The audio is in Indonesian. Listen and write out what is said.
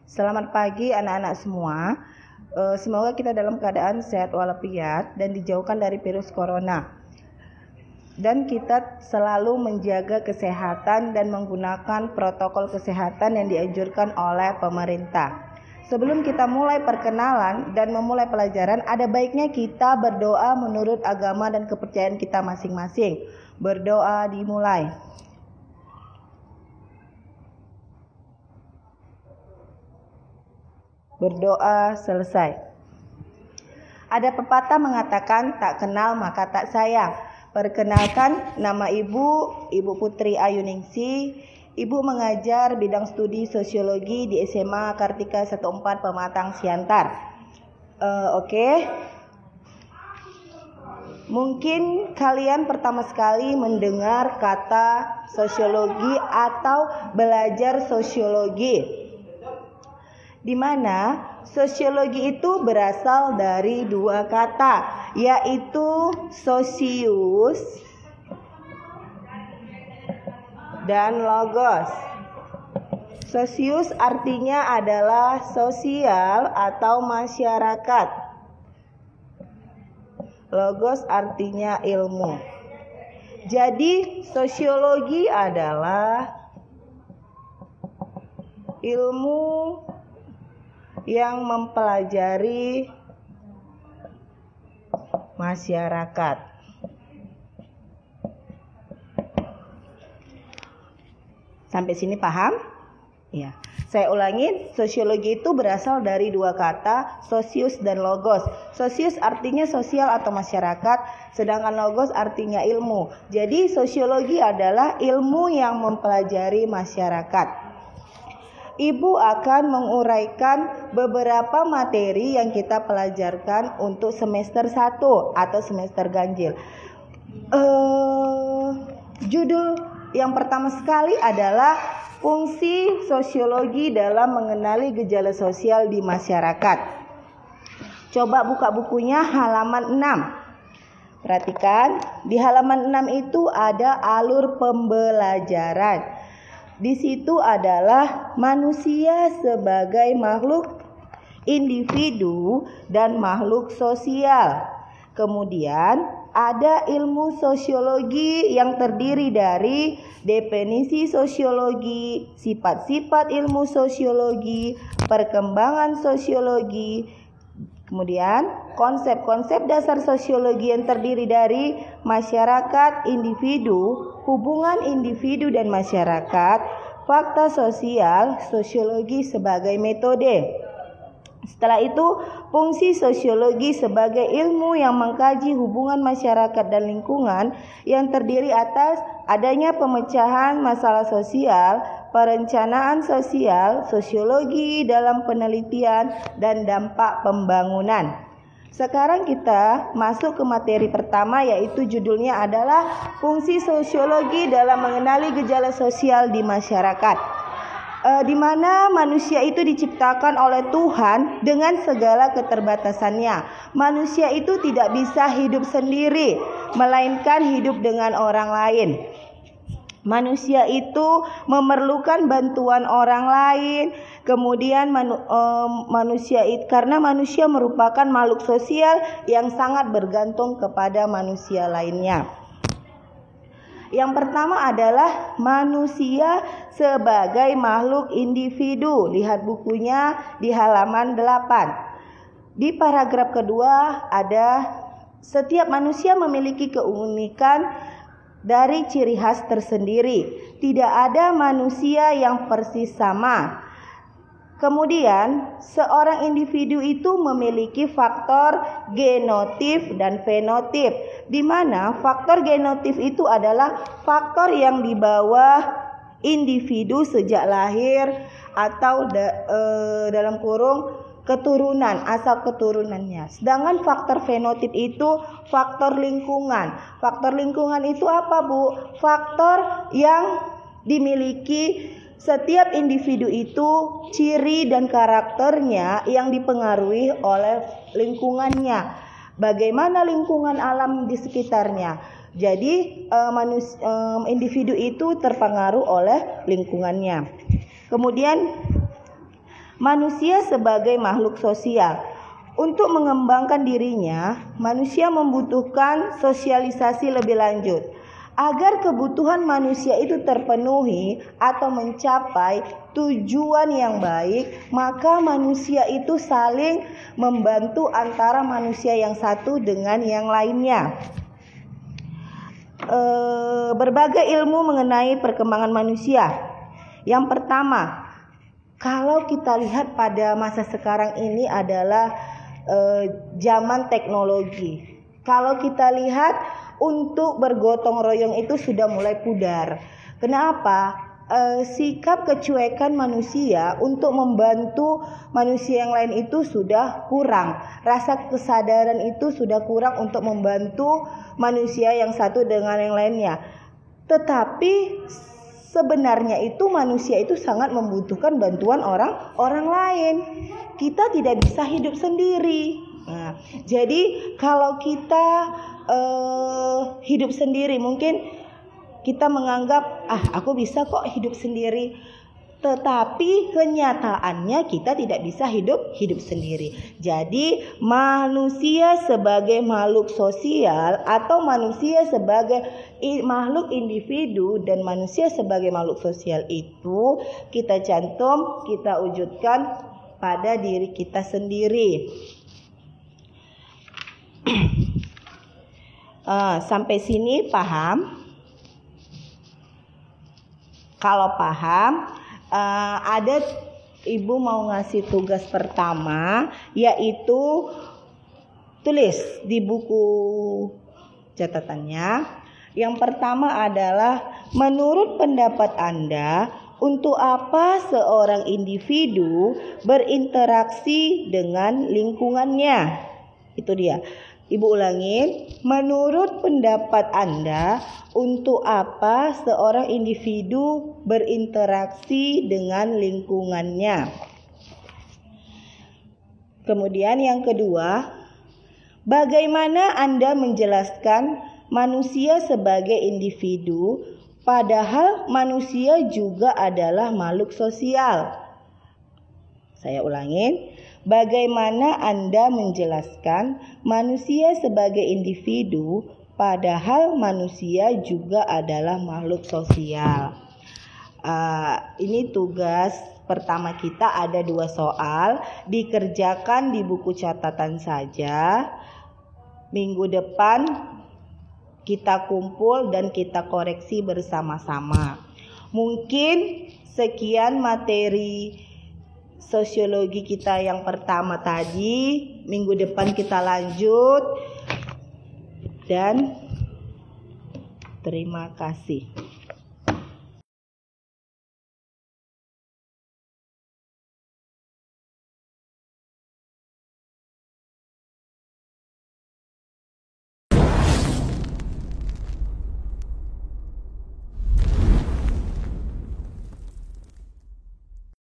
Selamat pagi anak-anak semua. Semoga kita dalam keadaan sehat walafiat dan dijauhkan dari virus corona. Dan kita selalu menjaga kesehatan dan menggunakan protokol kesehatan yang dianjurkan oleh pemerintah. Sebelum kita mulai perkenalan dan memulai pelajaran, ada baiknya kita berdoa menurut agama dan kepercayaan kita masing-masing. Berdoa dimulai. Berdoa selesai. Ada pepatah mengatakan tak kenal maka tak sayang. Perkenalkan, nama Ibu Putri Ayuningsi. Ibu mengajar bidang studi sosiologi di SMA Kartika 14 Pematang Siantar. Oke. Mungkin kalian pertama sekali mendengar kata sosiologi atau belajar sosiologi. Di mana sosiologi itu berasal dari dua kata, yaitu sosius dan logos. Sosius artinya adalah sosial atau masyarakat. Logos artinya ilmu. Jadi sosiologi adalah ilmu yang mempelajari masyarakat. Sampai sini paham? Ya. Saya ulangin, sosiologi itu berasal dari dua kata, sosius dan logos. Sosius artinya sosial atau masyarakat, sedangkan logos artinya ilmu. Jadi sosiologi adalah ilmu yang mempelajari masyarakat. Ibu akan menguraikan beberapa materi yang kita pelajarkan untuk semester 1 atau semester ganjil. Judul yang pertama sekali adalah fungsi sosiologi dalam mengenali gejala sosial di masyarakat. Coba buka bukunya halaman 6. Perhatikan, di halaman 6 itu ada alur pembelajaran. Di situ adalah manusia sebagai makhluk individu dan makhluk sosial. Kemudian ada ilmu sosiologi yang terdiri dari definisi sosiologi, sifat-sifat ilmu sosiologi, perkembangan sosiologi, kemudian konsep-konsep dasar sosiologi yang terdiri dari masyarakat, individu, hubungan individu dan masyarakat, fakta sosial, sosiologi sebagai metode. Setelah itu, fungsi sosiologi sebagai ilmu yang mengkaji hubungan masyarakat dan lingkungan yang terdiri atas adanya pemecahan masalah sosial, perencanaan sosial, sosiologi dalam penelitian, dan dampak pembangunan. Sekarang kita masuk ke materi pertama, yaitu judulnya adalah fungsi sosiologi dalam mengenali gejala sosial di masyarakat. Di mana manusia itu diciptakan oleh Tuhan dengan segala keterbatasannya. Manusia itu tidak bisa hidup sendiri, melainkan hidup dengan orang lain. Manusia itu memerlukan bantuan orang lain. Kemudian karena manusia merupakan makhluk sosial yang sangat bergantung kepada manusia lainnya. Yang pertama adalah manusia sebagai makhluk individu. Lihat bukunya di halaman 8. Di paragraf kedua ada setiap manusia memiliki keunikan dari ciri khas tersendiri. Tidak ada manusia yang persis sama. Kemudian, seorang individu itu memiliki faktor genotip dan fenotip, di mana faktor genotip itu adalah faktor yang dibawa individu sejak lahir atau dalam kurung keturunan, asal keturunannya. Sedangkan faktor fenotip itu faktor lingkungan. Faktor lingkungan itu apa, Bu? Faktor yang dimiliki setiap individu itu, ciri dan karakternya yang dipengaruhi oleh lingkungannya. Bagaimana lingkungan alam di sekitarnya. Jadi individu itu terpengaruh oleh lingkungannya. Kemudian Manusia sebagai makhluk sosial. Untuk mengembangkan dirinya, manusia membutuhkan sosialisasi lebih lanjut. Agar kebutuhan manusia itu terpenuhi atau mencapai tujuan yang baik, maka manusia itu saling membantu antara manusia yang satu dengan yang lainnya. Berbagai ilmu mengenai perkembangan manusia. Yang pertama, kalau kita lihat pada masa sekarang ini adalah zaman teknologi. Kalau kita lihat untuk bergotong royong itu sudah mulai pudar. Kenapa? Sikap kecuekan manusia untuk membantu manusia yang lain itu sudah kurang. Rasa kesadaran itu sudah kurang untuk membantu manusia yang satu dengan yang lainnya. Tetapi sebenarnya itu manusia itu sangat membutuhkan bantuan orang lain. Kita tidak bisa hidup sendiri. Nah, jadi kalau kita hidup sendiri, mungkin kita menganggap aku bisa kok hidup sendiri. Tetapi kenyataannya kita tidak bisa hidup sendiri. Jadi manusia sebagai makhluk sosial atau manusia sebagai makhluk individu dan manusia sebagai makhluk sosial itu kita cantum, kita wujudkan pada diri kita sendiri. Sampai sini paham? Kalau paham, ada ibu mau ngasih tugas pertama, yaitu tulis di buku catatannya. Yang pertama adalah, menurut pendapat Anda, untuk apa seorang individu berinteraksi dengan lingkungannya? Itu dia. Ibu ulangin, menurut pendapat Anda, untuk apa seorang individu berinteraksi dengan lingkungannya? Kemudian yang kedua, bagaimana Anda menjelaskan manusia sebagai individu, padahal manusia juga adalah makhluk sosial? Saya ulangin. Bagaimana Anda menjelaskan manusia sebagai individu, padahal manusia juga adalah makhluk sosial? Ini tugas pertama kita, ada 2 soal, dikerjakan di buku catatan saja. Minggu depan kita kumpul dan kita koreksi bersama-sama. Mungkin sekian materi sosiologi kita yang pertama tadi. Minggu depan kita lanjut. Dan terima kasih.